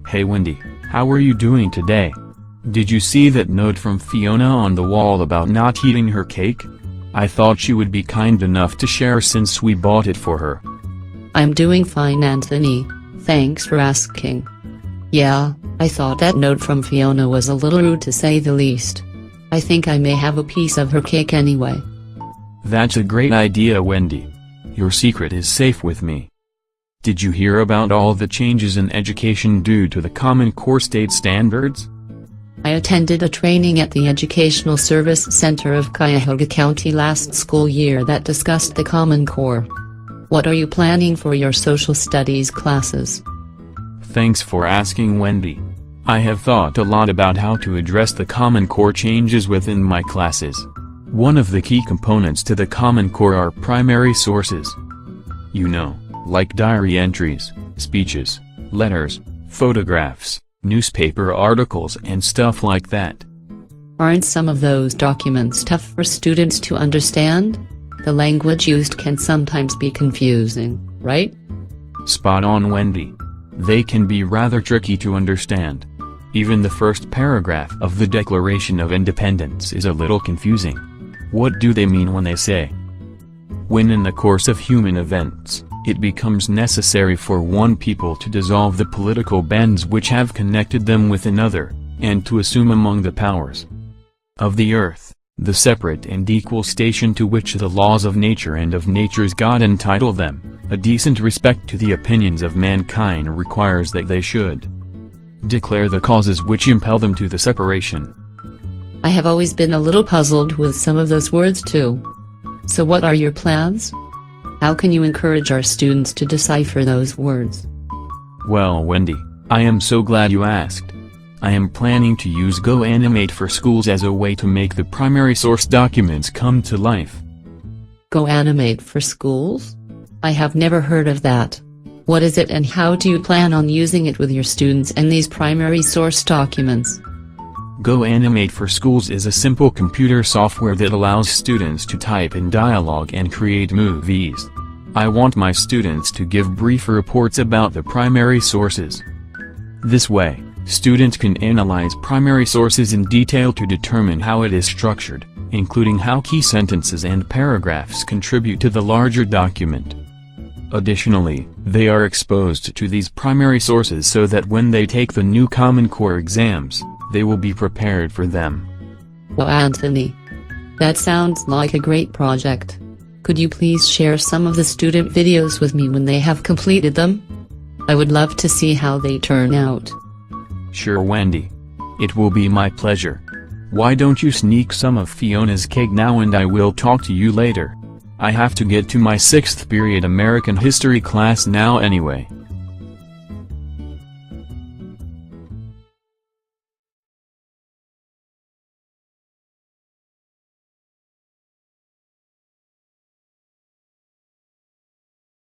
Hey Wendy, how are you doing today? Did you see that note from Fiona on the wall about not eating her cake? I thought she would be kind enough to share since we bought it for her. I'm doing fine, Anthony, thanks for asking. Yeah, I thought that note from Fiona was a little rude to say the least. I think I may have a piece of her cake anyway. That's a great idea, Wendy. Your secret is safe with me. Did you hear about all the changes in education due to the Common Core state standards? I attended a training at the Educational Service Center of Cuyahoga County last school year that discussed the Common Core. What are you planning for your social studies classes? Thanks for asking, Wendy. I have thought a lot about how to address the Common Core changes within my classes. One of the key components to the Common Core are primary sources. You know, like diary entries, speeches, letters, photographs, newspaper articles and stuff like that. Aren't some of those documents tough for students to understand? The language used can sometimes be confusing, right? Spot on, Wendy. They can be rather tricky to understand. Even the first paragraph of the Declaration of Independence is a little confusing. What do they mean when they say, "When in the course of human events, it becomes necessary for one people to dissolve the political bands which have connected them with another, and to assume among the powers of the earth, the separate and equal station to which the laws of nature and of nature's God entitle them, a decent respect to the opinions of mankind requires that they should declare the causes which impel them to the separation." I have always been a little puzzled with some of those words too. So what are your plans? How can you encourage our students to decipher those words? Well, Wendy, I am so glad you asked. I am planning to use GoAnimate for Schools as a way to make the primary source documents come to life. GoAnimate for Schools? I have never heard of that. What is it and how do you plan on using it with your students and these primary source documents? GoAnimate for Schools is a simple computer software that allows students to type in dialogue and create movies. I want my students to give brief reports about the primary sources. This way, students can analyze primary sources in detail to determine how it is structured, including how key sentences and paragraphs contribute to the larger document. Additionally, they are exposed to these primary sources so that when they take the new Common Core exams, they will be prepared for them. Well, Anthony, that sounds like a great project. Could you please share some of the student videos with me when they have completed them? I would love to see how they turn out. Sure, Wendy. It will be my pleasure. Why don't you sneak some of Fiona's cake now and I will talk to you later. I have to get to my 6th period American history class now anyway.